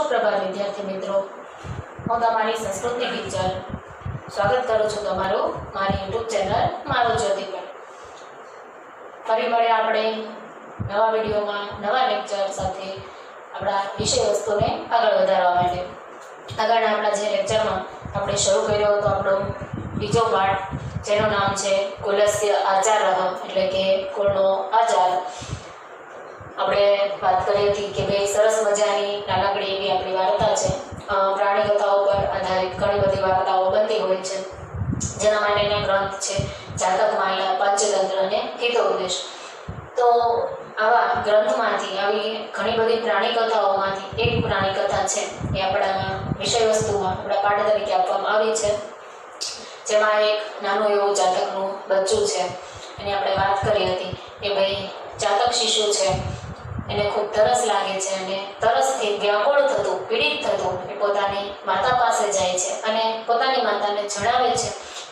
सुप्रभात विद्यार्थी मित्रों, हूँ तमारी संस्कृति टीचर स्वागत करूँ छूँ तमारू मारी यूट्यूब चेनल मारू ज्योति पर। फरी मळे आपणे नवा विडियो में नवा लेक्चर साथे आपणा विषय वस्तु ने आगळ वधारवा माटे आगळना आपणा जे लेक्चर में आपणे शरू कर्यो हतो आपणो बीजो पाठ जेनुं नाम छे कुलस्य आचारः एटले के कुळनो आचार। આપણે વાત કરી હતી કે ભાઈ સરસ મજાની નાનકડી એવી આપણી વાર્તા છે પ્રાણી કથાઓ પર આધારિત ઘણી બધી વાર્તાઓ બનતી હોય છે જેના માટેના ગ્રંથ છે જાતકમાલા, પંચતંત્ર અને હિતોપદેશ। તો આવા ગ્રંથમાંથી આવી ઘણી બધી પ્રાણી કથાઓમાંથી એક પ્રાણી કથા છે એ આપણા વિષય વસ્તુમાં આપણા પાઠ તરીકે આપવામાં આવી છે જેમાં એક નાનું એવું જાતકનું બચ્ચું છે એની આપણે વાત કરી હતી કે ભાઈ જાતક શિશુ છે એને खूब तरस लागे छे અને તરસથી વ્યાકુળ થતું પીડિત થતું એ પોતાની માતા પાસે જાય છે અને પોતાની માતાને જણાવે છે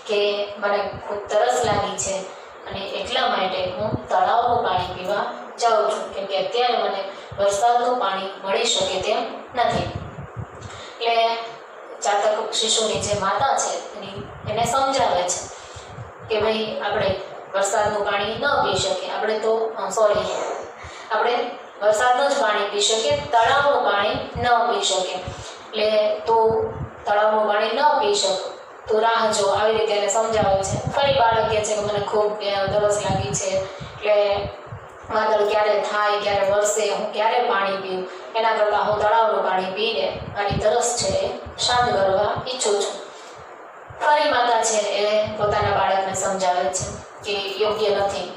કે મને ખૂબ તરસ લાગી છે અને એટલા માટે હું તળાવનું પાણી પીવા જાઉં છું કેમ કે અત્યારે મને વરસાદનું પાણી મળી શકે તેમ નથી। એટલે જાતક શિશુની જે માતા છે એને સમજાવે છે કે ભાઈ આપણે વરસાદનું પાણી ન પી શકીએ, આપણે તો આપણે વરસાદનું જ પાણી પી શકીએ, તળાવનું પાણી ન પી શકીએ। એટલે તું તળાવનું પાણી ન પી શક, તું રાહ જો, આવી રીતે એને સમજાવે છે। ફરી બાળક કહે છે કે મને ખૂબ તરસ લાગી છે, એટલે વાદળ ક્યારે થાય, ક્યારે વરસે, હું ક્યારે પાણી પીવું, એના કરતાં હું તળાવનું પાણી પીને મારી તરસ છે એ શાંત કરવા ઈચ્છું છું। ફરી માતા છે એ પોતાના બાળકને સમજાવે છે કે યોગ્ય નથી,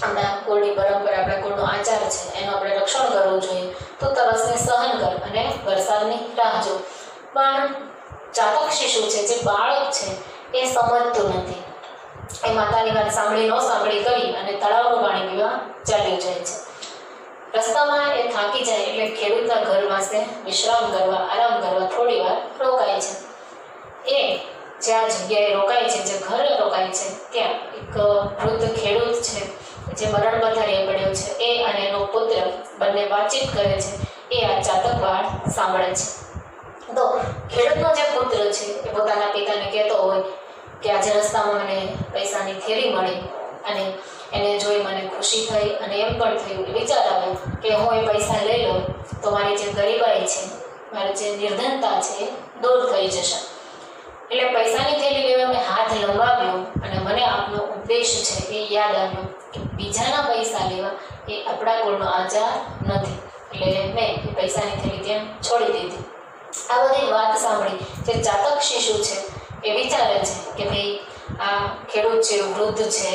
આપણા કુળની પરંપરા, આપણા કુળનો આચાર છે એનું આપણે રક્ષણ કરવું જોઈએ, તો તરસને સહન કર અને વરસાદની રાહ જો। પણ જાતક શિશુ છે, જે બાળક છે એ સમજતું નથી, એ માતાની વાત સાંભળી ન સાંભળી કરી અને તળાવનું પાણી પીવા ચાલ્યું જાય છે। રસ્તામાં એ થાકી જાય એટલે ખેડૂતના ઘર પાસે વિશ્રામ કરવા, આરામ કરવા થોડી વાર રોકાય છે। એ જ્યાં જગ્યાએ રોકાય છે, જે ઘરે રોકાય છે, ત્યાં એક વૃદ્ધ ખેડૂત છે જે મરણ પથારીએ પડ્યો છે, એ અને એનો પુત્ર બંને વાતચીત કરે છે, એ આ જાતક બાળ સાંભળે છે। તો ખેડૂતનો જે પુત્ર છે એ પોતાના પિતાને કહેતો હોય કે આજે રસ્તામાં મને પૈસાની થેલી મળી અને એને જોઈ મને ખુશી થઈ અને એમ પણ થયું કે વિચાર આવ્યો કે હું એ પૈસા લઈ લઉં તો મારી જે ગરીબાઈ છે, મારી જે નિર્ધનતા છે એ દૂર થઈ જશે। એટલે પૈસાની થેલી લેવા મેં હાથ લંબાવ્યો અને મને આપનો ઉપદેશ છે એ યાદ આવ્યો કે બીજાના પૈસા લેવા એ આપણા કુળનો આચાર નથી, એટલે મેં એ પૈસાની થેલી ત્યાં છોડી દીધી। આ બધી વાત સાંભળી જે જાતક શિશુ છે એ વિચારે છે કે ભાઈ આ ખેડૂત છે, વૃદ્ધ છે,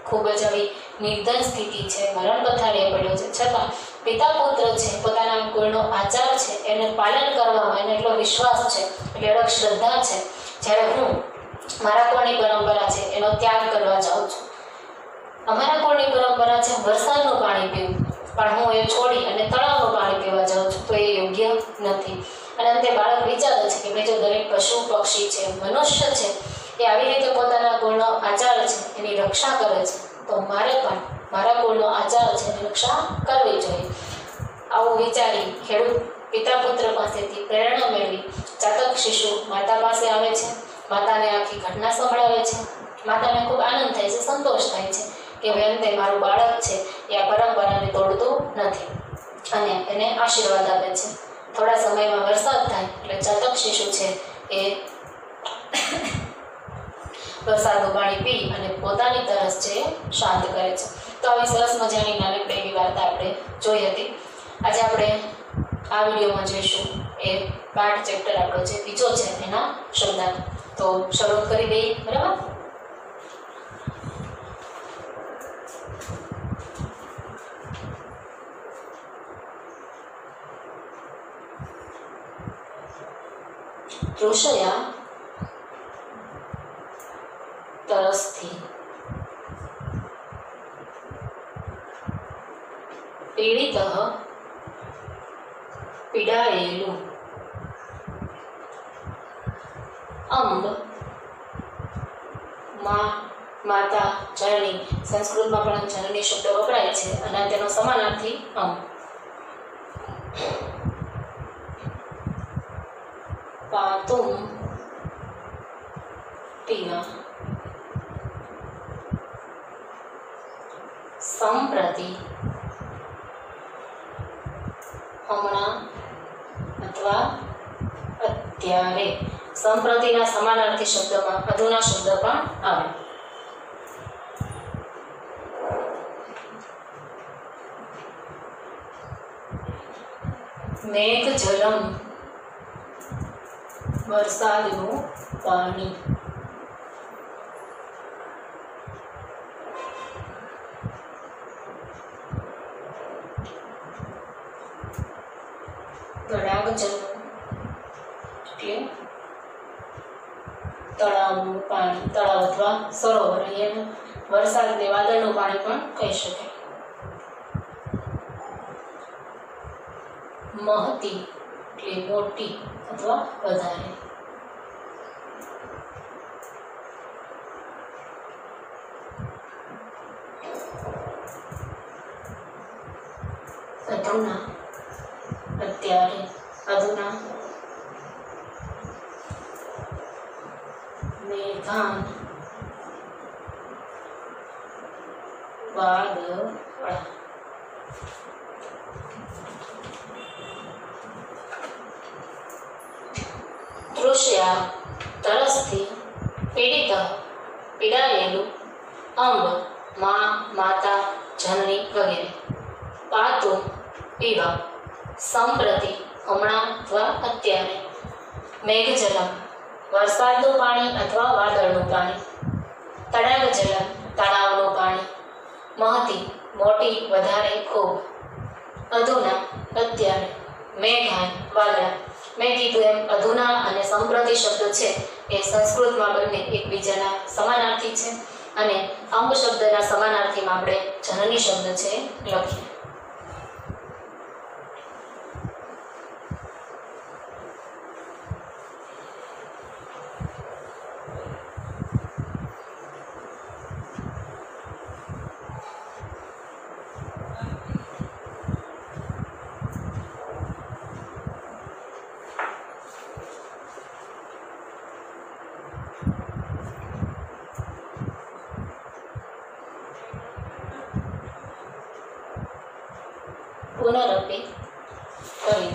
ખૂબ જ આવી નિર્ધન સ્થિતિ છે, મરણ પથારીએ પડ્યો છે, છતાં પિતા પુત્ર છે પોતાના કુળનો આચાર છે એને પાલન કરવામાં એને એટલો વિશ્વાસ છે, એટલે અડગ શ્રદ્ધા છે। જ્યારે હું મારા કુળની પરંપરા છે એનો ત્યાગ કરવા જાઉં છું, અમારા કુળની પરંપરા છે વરસાદનું પાણી પીવું, પણ હું એ છોડી અને તળાવનું પાણી પીવા જાઉં છું, તો એ યોગ્ય નથી। અને અંતે બાળક વિચારે છે કે ભાઈ જો દરેક પશુ પક્ષી છે, મનુષ્ય છે એ આવી રીતે પોતાના કુળનો આચાર છે એની રક્ષા કરે છે, તો મારે પણ મારા કુળનો આચાર છે એની રક્ષા કરવી જોઈએ। આવું વિચારી ખેડૂત પિતા પુત્ર પાસેથી પ્રેરણા મેળવી જાતક શિશુ માતા પાસે આવે છે, માતાને આખી ઘટના સંભળાવે છે। માતાને ખૂબ આનંદ થાય છે, સંતોષ થાય છે કે ભાઈ અંતે મારું બાળક છે એ આ પરંપરાને તોડતું નથી અને એને આશીર્વાદ આપે છે। થોડા સમયમાં વરસાદ થાય એટલે જાતક શિશુ છે એ વરસાદનું પાણી પી અને પોતાની તરસ છે શાંત કરે છે। તો આવી સરસ મજાની નાનકડી એવી વાર્તા આપણે જોઈ હતી। આજે આપણે આ વિડીયોમાં જોઈશું એ પાઠ ચેપ્ટર આપણો જે બીજો છે એના શબ્દાર્થ। તો શરૂ કરી દઈએ, બરાબર? તૃષયા તરસથી, પીડિતઃ પીડાયેલું, અંબ માતા જનની, સંસ્કૃતમાં પણ જનની શબ્દ વપરાય છે અને તેનો સમાનાર્થી અંબ। पातुं पीवा संप्रति हमणां अथवा अत्यारे संप्रतिना समानार्थी शब्दमां अधुना शब्द पण आवे। मेघजलम वरसादनुं पाणी। तडागजल એટલે તળાવનું પાણી, તળાવ અથવા સરોવર, અહીંયા વરસાદને વાદળનું પાણી પણ કહી શકાય। महती એટલે મોટી અથવા વધારે। અધુના અત્યારે, અધુના મેઘાન વાદળા। તૃષ્યા તરસથી, પીડિત પીડાયેલું, અંબ માં, માતા, જનની વગેરે। પાતું પીવા, સંપ્રતિ હમણાં અથવા અત્યારે। મેઘજલમ વરસાદનું પાણી અથવા વાદળનું પાણી। તડાગજલમ તળાવનું પાણી। महती मोटी વધારે ખૂબ। અધુના અત્યારે। મેઘાન વાદળા। મેં કીધું એમ અધુના અને સંપ્રતિ શબ્દ છે એ સંસ્કૃતમાં બંને એકબીજાના સમાનાર્થી છે અને અંબ શબ્દના સમાનાર્થીમાં આપણે જનની શબ્દ છે લખીએ। पुनरपि करी।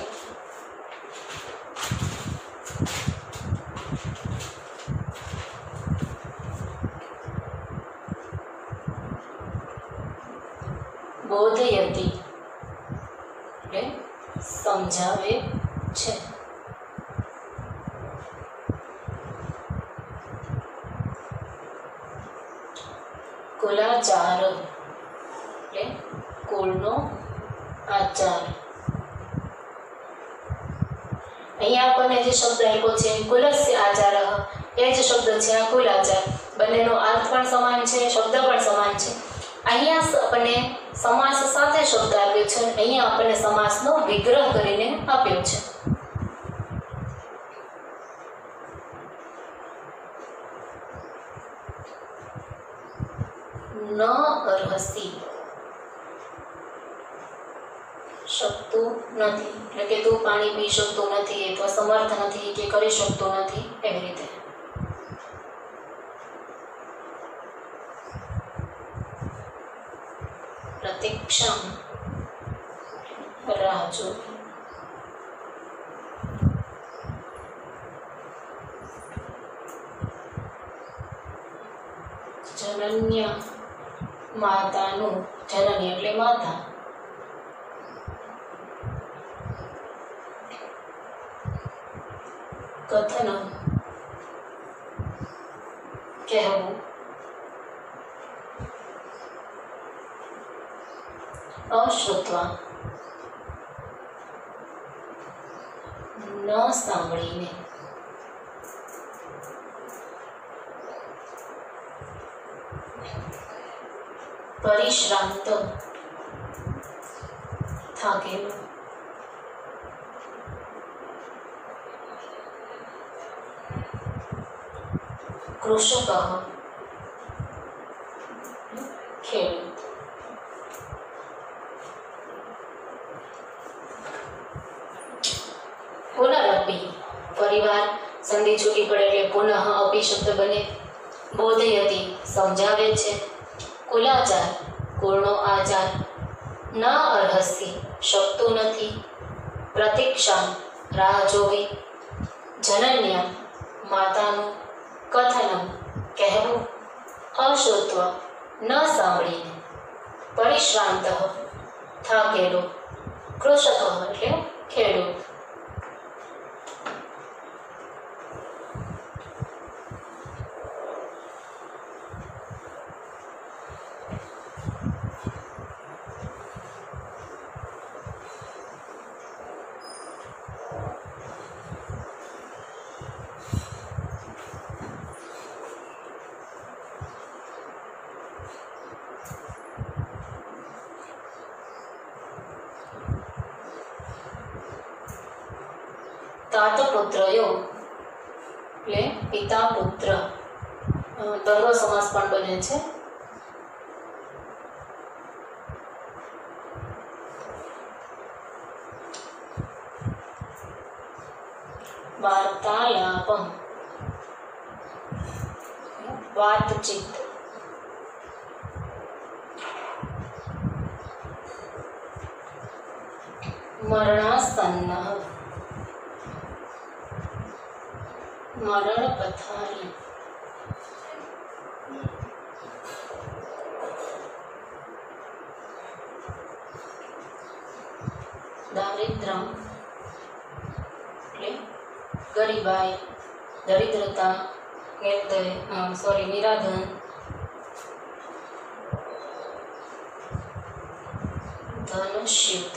बोधयति એટલે સમજાવે છે। कुलाचार એટલે કુળનો आचार। અહીંયા આપણને જે શબ્દ આપ્યો છે કુલસ્ય આચારઃ, એ જ શબ્દ છે આ કુલાચાર। બંનેનો અર્થ પણ સમાન છે, શબ્દ પણ સમાન છે। અહીંયા આપણને સમાસ સાથે શબ્દ આપ્યો છે, અહીંયા આપણને સમાસનો વિગ્રહ કરીને આપ્યો છે। ન અર્હસી શકતું નથી, એટલે કે તું પાણી પી શકતો નથી અથવા સમર્થ નથી કે કરી શકતો નથી, એવી રીતે। પ્રતીક્ષા રાહ જોવી। જનન્ય માતાનું, જનની એટલે માતા। कथन कहवू। अश्रुत्वा न सांभळीने। परिश्रांत थाकेलो। कृषक खेडूत। पुनरपि ફરીવાર સંધિ છૂટી પડે એટલે પુનઃ અપી શબ્દ બને. બોધયતી સમજાવે છે. કુલાચાર કુળનો આચાર. ન અર્હસી શકતું નથી. પ્રતીક્ષા રાહ જોવી. જનન્ય માતાનું. કથનમ કહેવું. અશ્રુત્વ ન સાંભળીને. પરિશ્રાંત થાકેલો. કૃષક એટલે ખેડૂત. તાતપુત્રયો એટલે પિતા પુત્ર. દ્વંદ્વ સમાસ પણ બને છે. વાર્તાલાપમ વાતચીત. મરણાસન્ન મરણ પથારી. દારિદ્રમ એટલે ગરીબાઈ, દરિદ્રતા, નિરાધન. ધનશ્યુત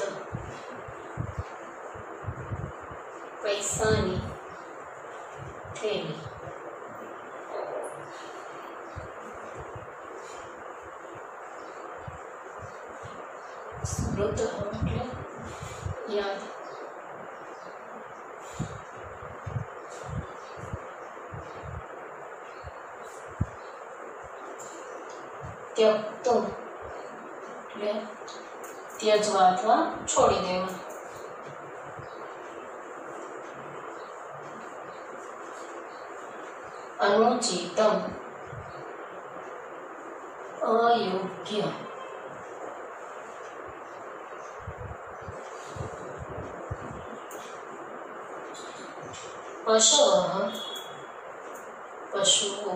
પૈસાની થેલી. સ્મૃત એટલે યાદ. ત્યક્તું એટલે ત્યજવા અથવા છોડી દેવા. અનુચિતમ અયોગ્ય. પશવઃ પશુઓ.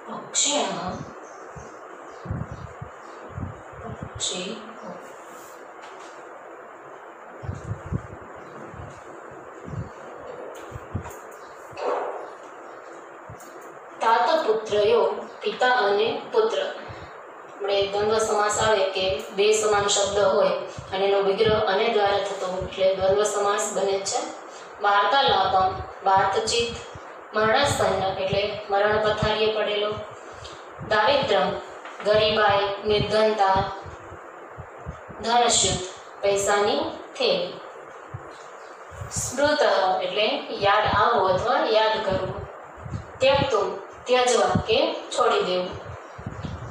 પક્ષિણઃ પક્ષીઓ. તાતપુત્રયો પિતા અને પુત્ર. આપણે દ્વંદ્વ સમાસ આવે કે બે સમાન શબ્દ હોય અને એનો વિગ્રહ અને દ્વારા થતો એટલે દ્વંદ્વ સમાસ બને છે. વાર્તાલાપમ વાતચીત. મરણાસન્ન એટલે મરણ પથારીએ પડેલો. દારિદ્રમ ગરીબાઈ, નિર્ધનતા. ધનશ્યુત પૈસાની થેલી. સ્મૃત એટલે યાદ આવવું અથવા યાદ કરવું. ત્યક્તું ત્યજવા કે છોડી દેવું.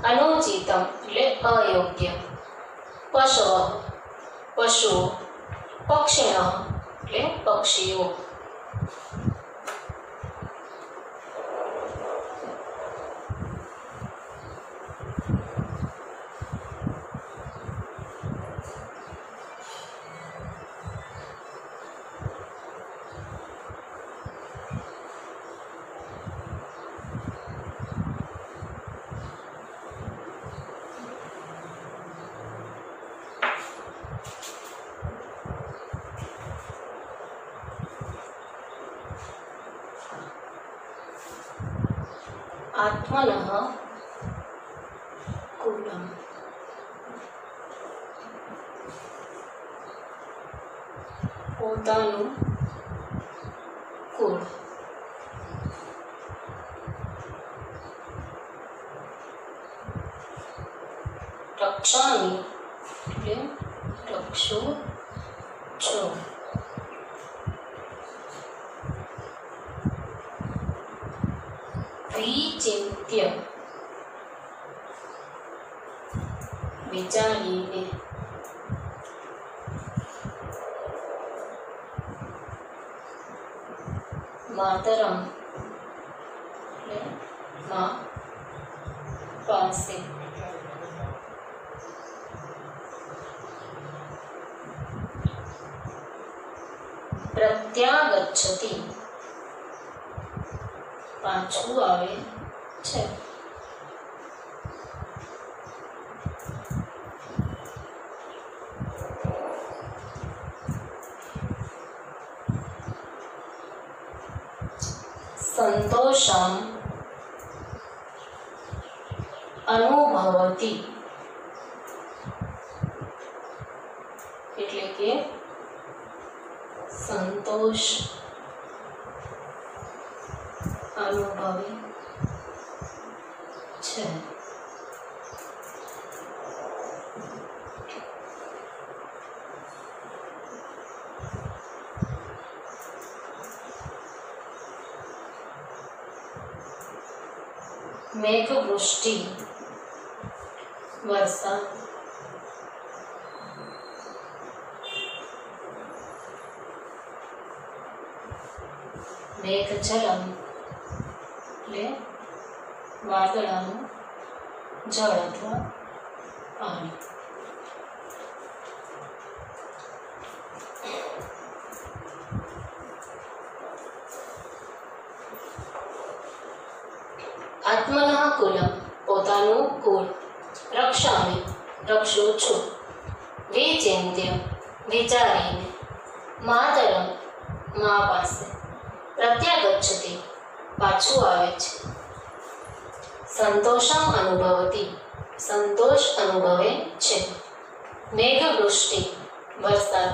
અનુચિતમ એટલે અયોગ્ય. પશવ પશુઓ. પક્ષિણ એટલે પક્ષીઓ. આત્મનઃ કુલમ. પોતાનું કુળ. રક્ષામી એટલે રક્ષો છો. વિચિંત્ય વિચારીને. માતરમ માં પાસે પ્રત્યાગચ્છતિ પાછું આવે છે. સંતોષમ અનુભવતી એટલે કે સંતોષ અનુભવે છે. મેઘવૃષ્ટિ વરસાદ મેઘજલમ એટલે વાદળાનું જળ અથવા પાણી. આત્મનઃ કુલમ પોતાનું કુળ, રક્ષામી રક્ષું છું, વિચિંત્ય વિચારીને, માતરમ મા પાસે, પ્રત્યાગચ્છતિ પાછું આવે છે, સંતોષમ અનુભવતી સંતોષ અનુભવે છે, મેઘવૃષ્ટિ વરસાદ.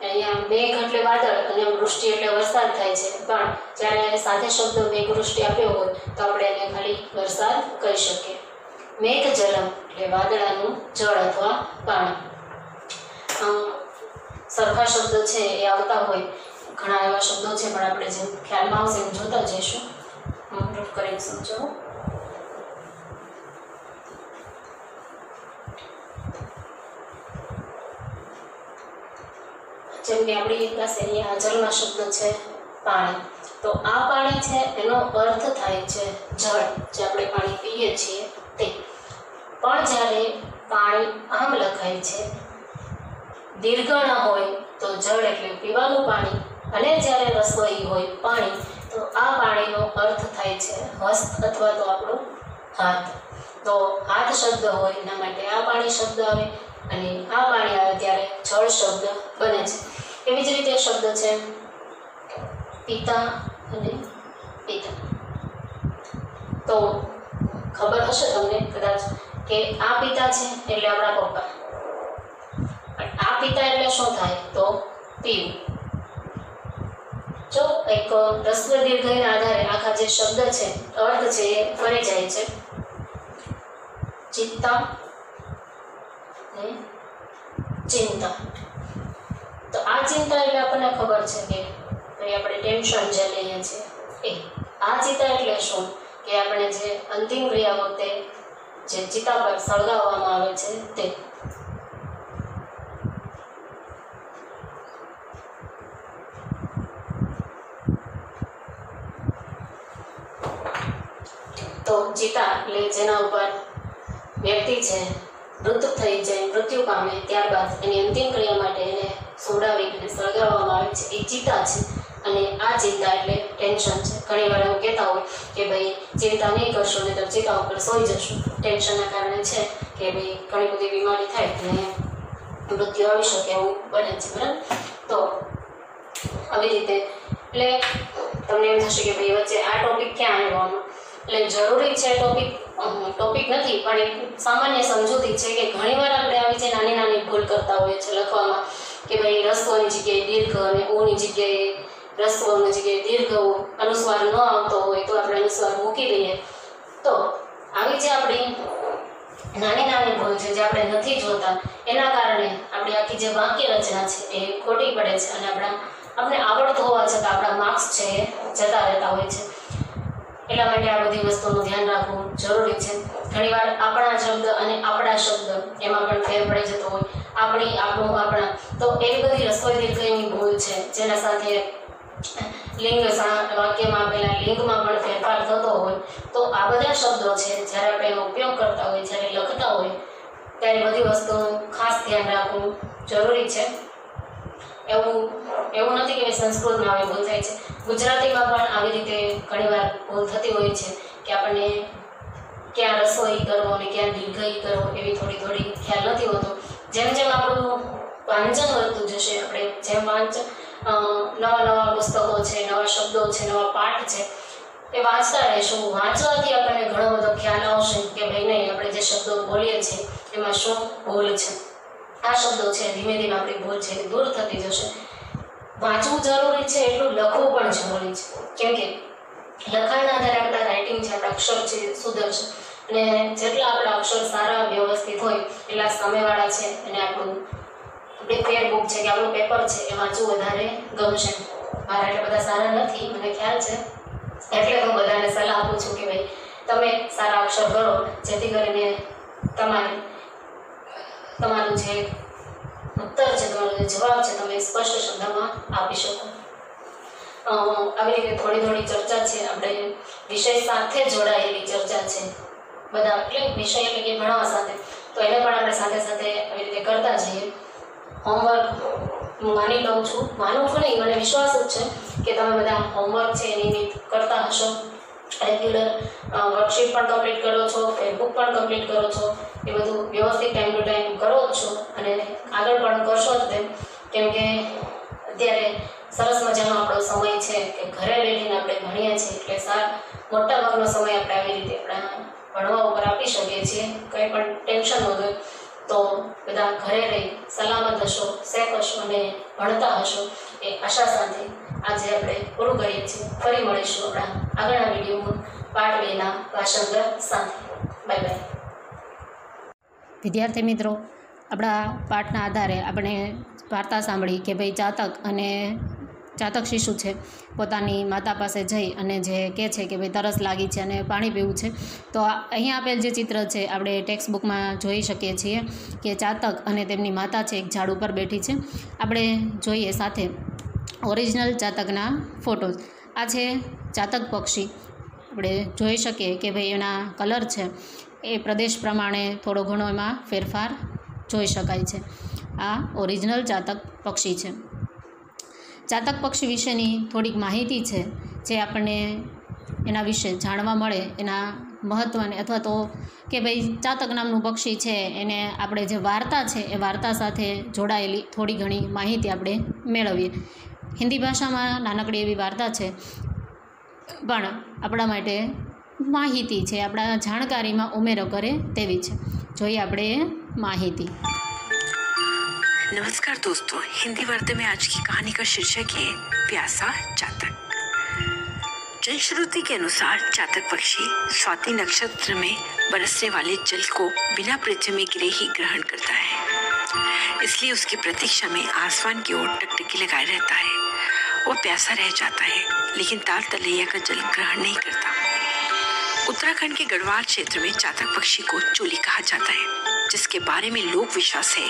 અહીંયા મેઘ એટલે વાદળ અને વૃષ્ટિ એટલે વરસાદ થાય છે, પણ જ્યારે સાથે શબ્દ મેઘવૃષ્ટિ આપ્યો હોય તો આપણે એને ખાલી વરસાદ કહી શકીએ. મેઘજલમ એટલે વાદળાનું જળ અથવા પાણી. સરખા શબ્દ છે એ આવતા હોય, ઘણા એવા શબ્દો છે, પણ આપણે જેમ ખ્યાલમાં આવશે એમ જોતા જઈશું. રૂપ કરીને સમજાવું. જેમ કે આપણી પાસે અહીંયા જળના શબ્દ છે પાણી, તો આ પાણી છે એનો અર્થ થાય છે જળ, જે આપણે પાણી પીએ છીએ તે. પણ જ્યારે પાણી આમ લખાય છે દીર્ઘણ હોય તો જળ એટલે પીવાનું પાણી, અને જ્યારે રસોઈ હોય પાણી, તો આ પાણીનો અર્થ થાય છે હસ્ત અથવા તો આપણો હાથ. તો હાથ શબ્દ હોય એના માટે આ પાણી શબ્દ આવે, અને આ પાણી આવે ત્યારે જળ શબ્દ બને છે. એવી જ રીતે શબ્દ છે પિતા અને પિતા. તો ખબર હશે તમને કદાચ કે આ પિતા છે એટલે આપણા પપ્પા, આ પિતા એટલે શું થાય તો પીવું. જો એક રસ્વ દીર્ઘના આધારે આખા જે શબ્દ છે અર્થ છે એ ફરી જાય છે. ચિત્તા ને ચિંતા. તો આ ચિંતા એટલે આપણને ખબર છે કે ભાઈ આપણે ટેન્શન જે લઈએ છીએ એ. આ ચિત્તા એટલે શું કે આપણે જે અંતિમ ક્રિયા વખતે જે ચિત્તા પર સળગાવવામાં આવે છે તે. તો ચિતા એટલે જેના ઉપર વ્યક્તિ છે મૃત્યુ થઈ જાય, મૃત્યુ પામે, ત્યારબાદ એની અંતિમ ક્રિયા માટે એને સોડાવી અને સળગાવવામાં આવે છે એ ચિતા છે. અને આ ચિંતા એટલે ટેન્શન છે. ઘણી વાર એવું કહેતા હોય કે ભાઈ ચિંતા નહીં કરશો નહીં તો ચિતા ઉપર સોઈ જશું. ટેન્શનના કારણે છે કે ભાઈ ઘણી બધી બીમારી થાય અને મૃત્યુ આવી શકે એવું બને છે, બરાબર. તો આવી રીતે એટલે તમને એમ થશે કે ભાઈ વચ્ચે આ ટોપિક ક્યાં આવ્યો આમાં. એટલે જરૂરી છે ટોપિક નથી, પણ એક સામાન્ય સમજૂતી છે કે ઘણીવાર આપણે આવી જે નાની નાની ભૂલ કરતા હોઈએ છીએ લખવામાં, કે ભાઈ રસ્વની જગ્યાએ દીર્ઘ અને ઉની જગ્યાએ રસ્વની જગ્યાએ દીર્ઘ અનુસ્વાર ન આવતો હોય તો આપણે અનુસ્વાર મૂકી દઈએ. તો આવી જે આપણી નાની નાની ભૂલ છે જે આપણે નથી જોતા, એના કારણે આપણી આખી જે વાક્ય રચના છે એ ખોટી પડે છે, અને આપણે આવડતું હોવા છતાં આપણા માર્ક્સ છે એ જતા રહેતા હોય છે. એટલા માટે આ બધી વસ્તુનું ધ્યાન રાખવું જરૂરી છે. ઘણીવાર આપણા શબ્દ અને આપણા શબ્દ એમાં પણ ફેર પડી જતો હોય, આપણી, આપણું, આપણા. તો એવી બધી રસોઈ દીર્ઘની ભૂલ છે જેના સાથે લિંગ વાક્યમાં આપેલા લિંગમાં પણ ફેરફાર થતો હોય તો આ બધા શબ્દો છે જ્યારે આપણે એનો ઉપયોગ કરતા હોય, જ્યારે લખતા હોય ત્યારે બધી વસ્તુનું ખાસ ધ્યાન રાખવું જરૂરી છે. એવું નથી કે સંસ્કૃતમાં આવી ભૂલ થાય છે, ગુજરાતીમાં પણ આવી રીતે ઘણીવાર ભૂલ થતી હોય છે કે આપણને ક્યાં રસોઈ કરવો અને ક્યાં દીર્ઘઈ કરવો એવી થોડી ખ્યાલ નથી હોતો. જેમ જેમ આપણું વાંચન વધતું જશે, આપણે જેમ નવા પુસ્તકો છે, નવા શબ્દો છે, નવા પાઠ છે એ વાંચતા રહીશું, વાંચવાથી આપણને ઘણો બધો ખ્યાલ આવશે કે ભાઈ નહીં, આપણે જે શબ્દો બોલીએ છીએ એમાં શું ભૂલ છે, આ શબ્દો છે ધીમે ધીમે આપણી ભૂલ છે દૂર થતી જશે. વાંચવું જરૂરી છે એટલું લખવું પણ જરૂરી છે, કેમ કે લખાણના આધારે આપણા રાઇટિંગ છે, આપણા અક્ષર છે સુધરશે અને જેટલા આપણા અક્ષર સારા વ્યવસ્થિત હોય એટલા સામેવાળા છે અને આપણી ફેરબુક છે કે આપણું પેપર છે એ વાંચવું વધારે ગમશે. મારા એટલા બધા સારા નથી, મને ખ્યાલ છે, એટલે હું બધાને સલાહ આપું છું કે ભાઈ તમે સારા અક્ષર કરો જેથી કરીને તમારું જે ઉત્તર છે, તમારો જે જવાબ છે તમે સ્પષ્ટ શબ્દમાં આપી શકો. આવી રીતે થોડી ચર્ચા છે, આપણે વિષય સાથે જોડાયેલી ચર્ચા છે બધા, એટલે વિષય એટલે કે ભણવા સાથે, તો એને પણ આપણે સાથે આવી રીતે કરતા જઈએ. હોમવર્ક માનું છું નહીં, મને વિશ્વાસ જ છે કે તમે બધા હોમવર્ક છે નિયમિત કરતા હશો, રેગ્યુલર વર્કશીટ પણ કમ્પ્લીટ કરો છો, ફેસબુક પણ કમ્પ્લીટ કરો છો, એ બધું વ્યવસ્થિત ટાઈમ ટુ ટાઈમ કરો જ છો અને આગળ પણ કરશો જ તેમ, કેમ કે અત્યારે સરસ મજાનો આપણો સમય છે કે ઘરે બેઠીને આપણે ભણીએ છીએ, એટલે મોટાભાગનો સમય આપણે આવી રીતે આપણા ભણવા ઉપર આપી શકીએ છીએ. કંઈ પણ ટેન્શન ન હોય તો બધા ઘરે રહી સલામત હશો, સેફ હશો અને ભણતા હશો એ આશા સાથે આજે આપણે પૂરું કરીએ છીએ. ફરી મળીશું આપણા આગળના વિડીયોમાં પાર્ટ 2ના ભાષાંતર સાથે. Bye bye. વિદ્યાર્થી મિત્રો, આપણા પાઠના આધારે આપણે વાર્તા સાંભળી કે ભાઈ ચાતક શિશુ છે પોતાની માતા પાસે જઈ અને જે કહે છે કે ભાઈ તરસ લાગી છે અને પાણી પીવું છે. તો અહીં આપેલ જે ચિત્ર છે આપણે ટેક્સ્ટ બુકમાં જોઈ શકીએ છીએ કે ચાતક અને તેમની માતા છે એક ઝાડ ઉપર બેઠી છે. આપણે જોઈએ સાથે ઓરિજિનલ ચાતકના ફોટોઝ. આ છે ચાતક પક્ષી. આપણે જોઈ શકીએ કે ભાઈ એના કલર છે એ પ્રદેશ પ્રમાણે થોડો ઘણો એમાં ફેરફાર જોઈ શકાય છે. આ ઓરિજિનલ ચાતક પક્ષી છે. ચાતક પક્ષી વિશેની થોડીક માહિતી છે જે આપણને એના વિશે જાણવા મળે, એના મહત્ત્વને, અથવા તો કે ભાઈ ચાતક નામનું પક્ષી છે એને આપણે જે વાર્તા છે એ વાર્તા સાથે જોડાયેલી થોડી ઘણી માહિતી આપણે મેળવીએ. હિન્દી ભાષામાં નાનકડી એવી વાર્તા છે, પણ આપણા માટે માહિતી છે, આપણા જાણકારીમાં ઉમેરો કરે તેવી છે. જોઈએ આપણે माहिती। नमस्कार दोस्तों, हिंदी वार्ता में आज की कहानी का शीर्षक है प्यासा चातक। जनश्रुति के अनुसार चातक पक्षी स्वाति नक्षत्र में बरसने वाले जल को बिना पृथ्वी में गिरे ही ग्रहण करता है, इसलिए उसकी प्रतीक्षा में आसमान की ओर टकटकी लगाए रहता है। वो प्यासा रह जाता है लेकिन ताल तलैया का जल ग्रहण नहीं करता। उत्तराखंड के गढ़वाल क्षेत्र में चातक पक्षी को चोली कहा जाता है, जिसके बारे में लोक विश्वास है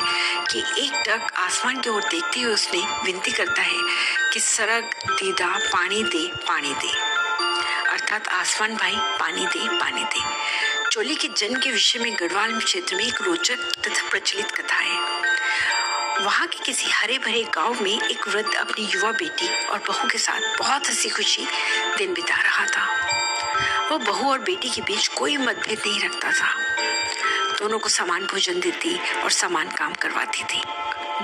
कि एक टक आसमान की ओर देखते हुए उसने विनती करता है कि सरग दीदा पानी दे पानी दे, अर्थात आसमान भाई पानी दे पानी दे। चोली के जन्म के विषय में गढ़वाल क्षेत्र में एक रोचक तथा प्रचलित कथा है। वहाँ के किसी हरे भरे गांव में एक वृद्ध अपनी युवा बेटी और बहू के साथ बहुत हंसी खुशी दिन बिता रहा था। वो बहू और बेटी के बीच कोई मतभेद नहीं रखता था, दोनों को समान भोजन देती और समान काम करवाती थी।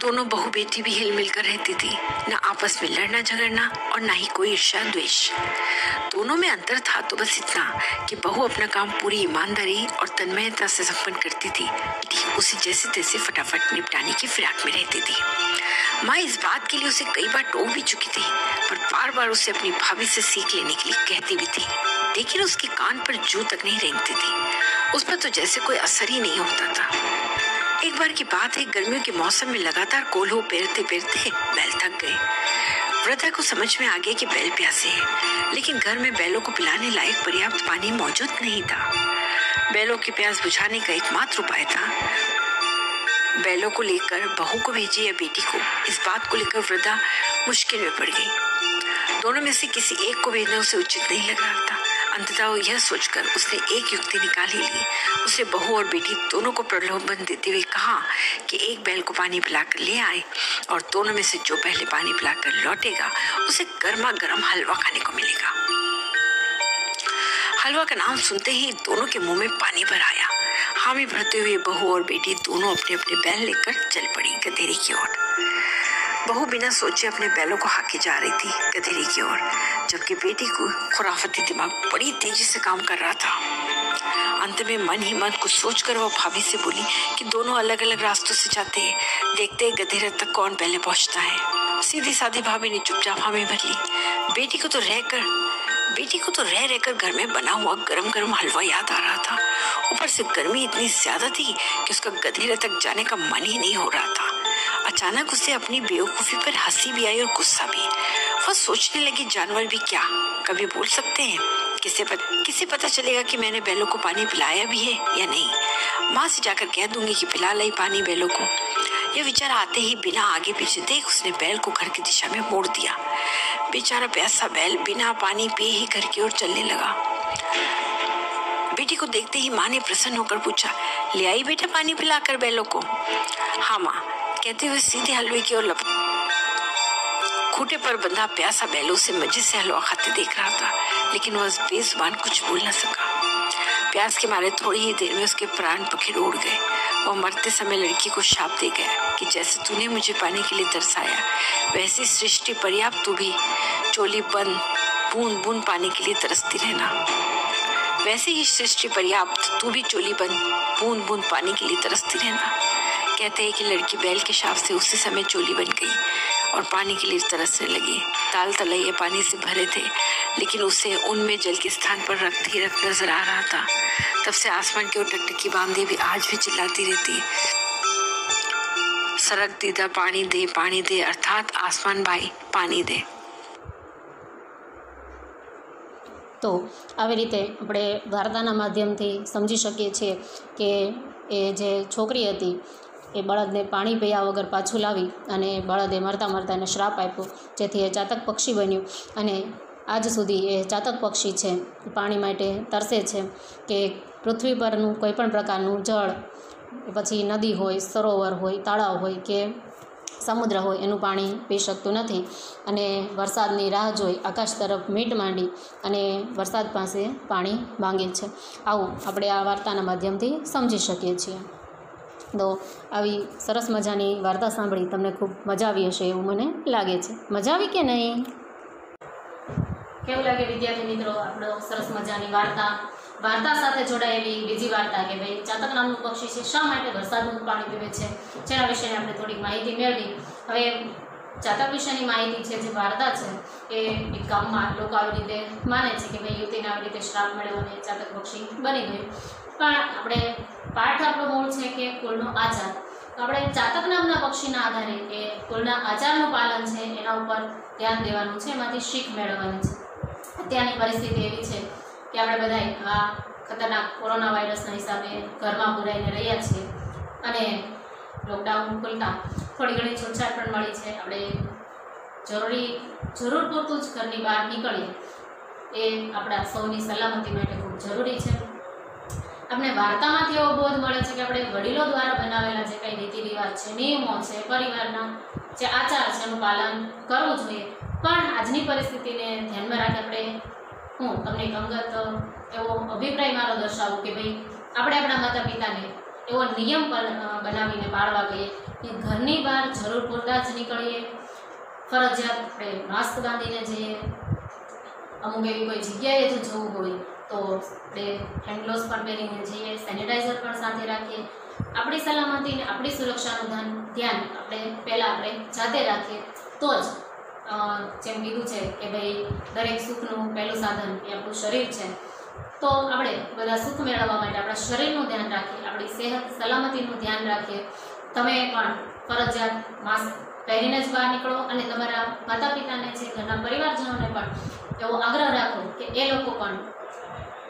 दोनों बहू बेटी भी हिल मिलकर रहती थी, न आपस में लड़ना झगड़ना और न ही कोई ईर्ष्या द्वेष। दोनों में अंतर था तो बस इतना कि बहू अपना काम पूरी ईमानदारी और तन्मयता से संपन्न करती थी, उसे जैसे तैसे फटाफट निपटाने की फिराक में रहती थी। माँ इस बात के लिए उसे कई बार टोक भी चुकी थी, पर बार बार उसे अपनी भाभी से सीख लेने के लिए कहती भी थी, लेकिन उसके कान पर जू तक नहीं रेंगती थी। उस पर तो जैसे कोई असर ही नहीं होता था। एक बार की बात है, गर्मियों के मौसम में लगातार कोल्हू पेरते पेरते बैल थक गए। वृद्धा को समझ में आ गया कि बैल प्यासे हैं, लेकिन घर में बैलों को पिलाने लायक पर्याप्त पानी मौजूद नहीं था। बैलों की प्यास बुझाने का एकमात्र उपाय था बैलों को लेकर बहू को भेजे या बेटी को। इस बात को लेकर वृद्धा मुश्किल में पड़ गई। दोनों में से किसी एक को भेजना उसे उचित नहीं लग रहा था। अंततः वो यह सोचकर उसने एक युक्ति निकाल ही ली। उसने बहू और बेटी दोनों को प्रलोभन देते हुए कहा कि एक बैल को पानी पिलाकर ले आए और दोनों में से जो पहले पानी पिलाकर लौटेगा उसे गर्मा गर्म हलवा खाने को मिलेगा। हलवा का नाम सुनते ही दोनों के मुंह में पानी भर आया। हामी भरते हुए बहू और बेटी दोनों अपने अपने बैल लेकर चल पड़ी गधेरे की ओर। बहू बिना सोचे अपने बैलों को हाके जा रही थी गधेरे की ओर, जबकि बेटी को खुराफती दिमाग बड़ी तेजी से काम कर रहा था। अंत में मन ही मन कुछ सोचकर वो भाभी से बोली कि दोनों अलग अलग रास्तों से जाते हैं, देखते हैं गधेरे तक कौन पहले पहुंचता है। सीधी सादी भाभी ने चुपचाप हामी भर ली। बेटी को तो रह रहकर घर में बना हुआ गरम गरम हलवा याद आ रहा था। ऊपर से गर्मी इतनी ज्यादा थी कि उसका गधेरे तक जाने का मन ही नहीं हो रहा था। अचानक उसे अपनी बेवकूफी पर हंसी भी आई और गुस्सा भी। वह सोचने लगी, जानवर भी क्या कभी बोल सकते हैं? किसे पता चलेगा कि मैंने बैलों को पानी पिलाया भी है या नहीं। माँ से जाकर कह दूंगी कि पिला लाई पानी बैलों को। यह विचार आते ही बिना आगे पीछे देख उसने बैल को घर की दिशा में मोड़ दिया। बेचारा प्यासा बैल बिना पानी पिए ही घर की ओर चलने लगा। बेटी को देखते ही माँ ने प्रसन्न होकर पूछा, ले आई बेटा पानी पिलाकर बैलों को? हाँ माँ, कहते हुए सीधे हलवे की ओर खूंटे पर बंधा प्यासा बैलों से मजे से हलवा खाते देख रहा था, लेकिन वह बेजुबान कुछ बोल न सका। प्यास के मारे थोड़ी ही देर में उसके प्राण पखेड़ उड़ गए। वह मरते समय लड़की को शाप दे गया कि जैसे तूने मुझे पाने के लिए तरसाया, वैसी सृष्टि पर्याप्त तू भी चोली बंद बूंद बूंद पाने के लिए तरसती रहना। वैसे ही सृष्टि पर्याप्त तू भी चोली बंद बूंद बूंद पानी के लिए तरसती रहना। कहते हैं कि लड़की बैल के शाप से उसी समय चोली बन गई और पानी के लिए तरसने लगी। ताल तलैया पानी से भरे थे, लेकिन उसे उनमें जल के स्थान पर रक्त नजर आ रहा था। तब से आसमान की ओर टकटकी बांधे भी आज भी चिल्लाती रहती, सरक दीदा पानी दे, अर्थात आसमान भाई पानी दे। તો આવી રીતે આપણે વાર્તાના માધ્યમથી સમજી શકીએ છીએ કે એ જે છોકરી હતી એ બળદને પાણી પીયા વગર પાછું લાવી અને બળદે મરતા મરતા એને શ્રાપ આપ્યો, જેથી એ ચાતક પક્ષી બન્યું અને આજ સુધી એ ચાતક પક્ષી છે પાણી માટે તરસે છે કે પૃથ્વી પરનું કોઈપણ પ્રકારનું જળ, પછી નદી હોય, સરોવર હોય, તળાવ હોય કે સમુદ્ર હોય એનું પાણી પી શકતું નથી અને વરસાદની રાહ જોઈ આકાશ તરફ મીટ માંડી અને વરસાદ પાસે પાણી માંગે છે। આવું આપણે આ વાર્તાના માધ્યમથી સમજી શકીએ છીએ। તો આવી સરસ મજાની વાર્તા સાંભળી તમને ખૂબ મજા આવી હશે એવું મને લાગે છે। મજા આવી કે નહીં? કેવું લાગે વિદ્યાર્થી મિત્રો આપણો સરસ મજાની વાર્તા સાથે જોડાયેલી બીજી વાર્તા કે ભાઈ ચાતક નામનું પક્ષી છે શા માટે વરસાદનું પાણી પીવે છે, જેના વિશે આપણે થોડીક માહિતી મેળવી। હવે ચાતક વિશેની માહિતી છે જે વાર્તા છે એ એક ગામમાં લોકો આવી રીતે માને છે કે ભાઈ યુવતીને આવી રીતે શ્રાપ મળ્યો અને ચાતક પક્ષી બની ગયું, પણ આપણે પાઠ આપણો મૂળ છે કે કુળનો આચાર। તો આપણે ચાતક નામના પક્ષીના આધારે એ કુળના આચારનું પાલન છે એના ઉપર ધ્યાન દેવાનું છે, એમાંથી શીખ મેળવવાની છે। અત્યારની પરિસ્થિતિ એવી છે કે આપણે બધા આ ખતરનાક કોરોના વાયરસના હિસાબે ઘરમાં પૂરાઈને રહ્યા છીએ અને લોકડાઉન ખુલતા થોડી ઘણી છૂટછાટ પણ મળી છે। આપણે જરૂર પૂરતું જ ઘરની બહાર નીકળીએ એ આપણા સૌની સલામતી માટે ખૂબ જરૂરી છે। આપણે વાર્તામાંથી એવો બોધ મળે છે કે આપણે વડીલો દ્વારા બનાવેલા જે કંઈ રીતિ રિવાજ છે, નિયમો છે, પરિવારના જે આચાર છે એનું પાલન કરવું જોઈએ, પણ આજની પરિસ્થિતિને ધ્યાનમાં રાખી આપણે હું તમને એક અંગત એવો અભિપ્રાય મારો દર્શાવું કે ભાઈ આપણે આપણા માતા પિતાને એવો નિયમ બનાવીને પાળવા ગઈએ કે ઘરની બહાર જરૂર પૂરતા જ નીકળીએ, ફરજિયાત આપણે માસ્ક બાંધીને જઈએ, અમુક એવી કોઈ જગ્યાએ જો જવું હોય તો આપણે હેન્ડ ગ્લોવ્સ પણ પહેરીને જઈએ, સેનિટાઈઝર પણ સાથે રાખીએ। આપણી સલામતી અને આપણી સુરક્ષાનું ધ્યાન આપણે જાતે રાખીએ તો જ જેમ કીધું છે કે ભાઈ દરેક સુખનું પહેલું સાધન એ આપણું શરીર છે, તો આપણે બધા સુખ મેળવવા માટે આપણા શરીરનું ધ્યાન રાખીએ, આપણી સેહત સલામતીનું ધ્યાન રાખીએ। તમે પણ ફરજિયાત માસ્ક પહેરીને જ બહાર નીકળો અને તમારા માતા પિતાને છે, ઘરના પરિવારજનોને પણ એવો આગ્રહ રાખો કે એ લોકો પણ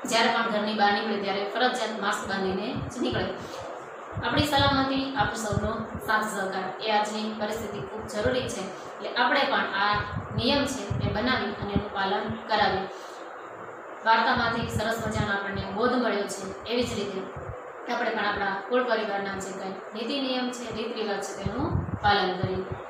જ્યારે પણ ઘરની બહાર નીકળે ત્યારે ફરજિયાત માસ્ક બાંધીને જ નીકળે। આપણી સલામતી આપણો સૌનો સાથ સહકાર એ આજની પરિસ્થિતિ ખૂબ જરૂરી છે, એટલે આપણે પણ આ નિયમ છે એ બનાવી અને એનું પાલન કરાવીએ. વાર્તામાંથી સરસ મજાનો આપણને બોધ મળ્યો છે. એવી જ રીતે આપણે પણ આપણા કુળ પરિવારના જે કંઈ નીતિ નિયમ છે, રીત રિવાજ છે તેનું પાલન કરીએ.